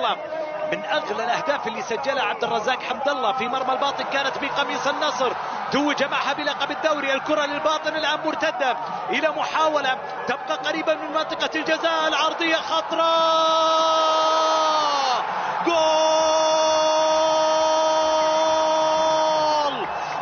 الله. من اغلى الاهداف اللي سجلها عبد الرزاق حمد الله في مرمى الباطن كانت بقميص النصر، توج معها بلقب الدوري. الكرة للباطن الان مرتدة الى محاولة تبقى قريبة من منطقة الجزاء، العرضية خطرة، جول!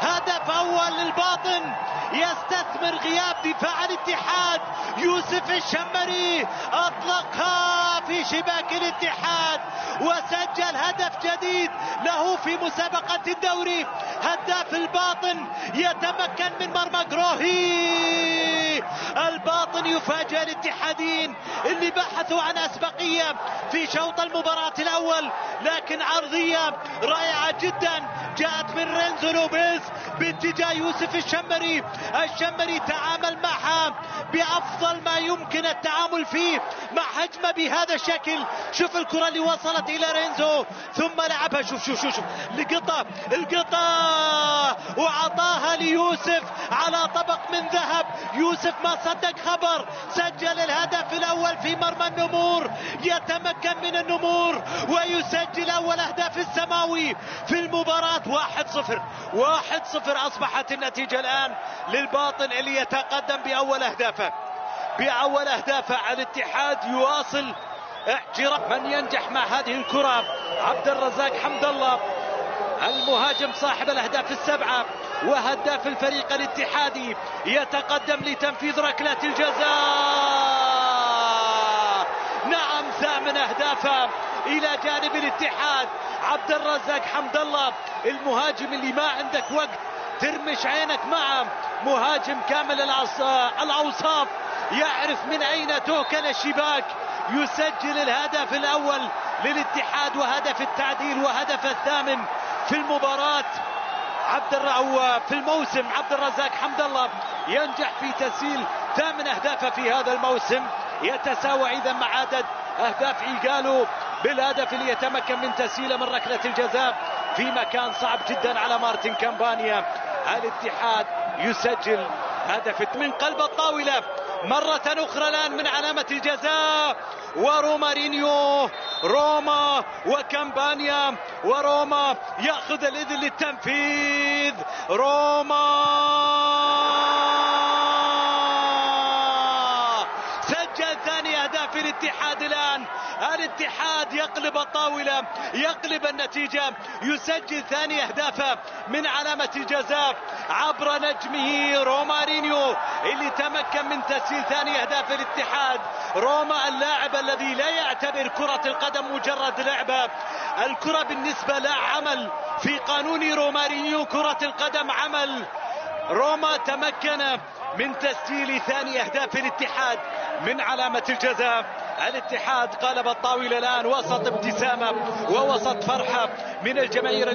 هدف اول للباطن، يستثمر غياب دفاع الاتحاد. يوسف الشمري اطلقها في شباك الاتحاد وسجل هدف جديد له في مسابقة الدوري. هداف الباطن يتمكن من مرمى جروهي. الباطن يفاجئ الاتحادين اللي بحثوا عن أسبقية في شوط المباراة الأول، لكن عرضية رائعة جدا جاءت من رينزو لوبيز باتجاه يوسف الشمري. الشمري تعامل معها بأفضل ما يمكن التعامل فيه مع هجمة بهذا الشكل. شوف الكرة اللي وصلت إلى رينزو ثم لعبها، شوف القطة وعطاها ليوسف على طبق من ذهب. يوسف ما صدق خبر، سجل الهدف الأول في مرمى النمور، يتمكن من النمور ويسجل أول أهداف السماوي في المباراة. 1-0 أصبحت النتيجة الآن للباطن اللي يتقدم بأول أهدافه على الاتحاد. يواصل من ينجح مع هذه الكرة عبد الرزاق حمد الله، المهاجم صاحب الأهداف السبعة وهداف الفريق الاتحادي، يتقدم لتنفيذ ركلة الجزاء. نعم، ثامن أهدافه إلى جانب الاتحاد. عبد الرزاق حمد الله المهاجم اللي ما عندك وقت ترمش عينك معه، مهاجم كامل الأوصاف، يعرف من أين تؤكل الشباك. يسجل الهدف الأول للاتحاد وهدف التعديل وهدف الثامن في المباراة. في الموسم عبد الرزاق حمد الله ينجح في تسجيل 8 أهداف في هذا الموسم، يتساوى إذا مع عدد أهداف إيجالو بالهدف اللي يتمكن من تسجيله من ركلة الجزاء في مكان صعب جدا على مارتن كامبانيا. الاتحاد يسجل هدف من قلب الطاولة مرة أخرى الآن من علامة الجزاء، ورومارينيو، روما وكامبانيا، وروما يأخذ الإذن للتنفيذ. روما سجل ثاني أهداف الاتحاد الآن. الاتحاد يقلب الطاولة، يقلب النتيجة، يسجل ثاني أهدافه من علامة الجزاء عبر نجمه رومارينيو اللي تمكن من تسجيل ثاني أهداف الاتحاد. روما اللاعب الذي لا يعتبر كرة القدم مجرد لعبة، الكرة بالنسبة له عمل في قانون رومارينيو، كرة القدم عمل. روما تمكن من تسجيل ثاني أهداف الاتحاد من علامة الجزاء. الاتحاد قلب الطاولة الآن وسط ابتسامة ووسط فرحة من الجماهير.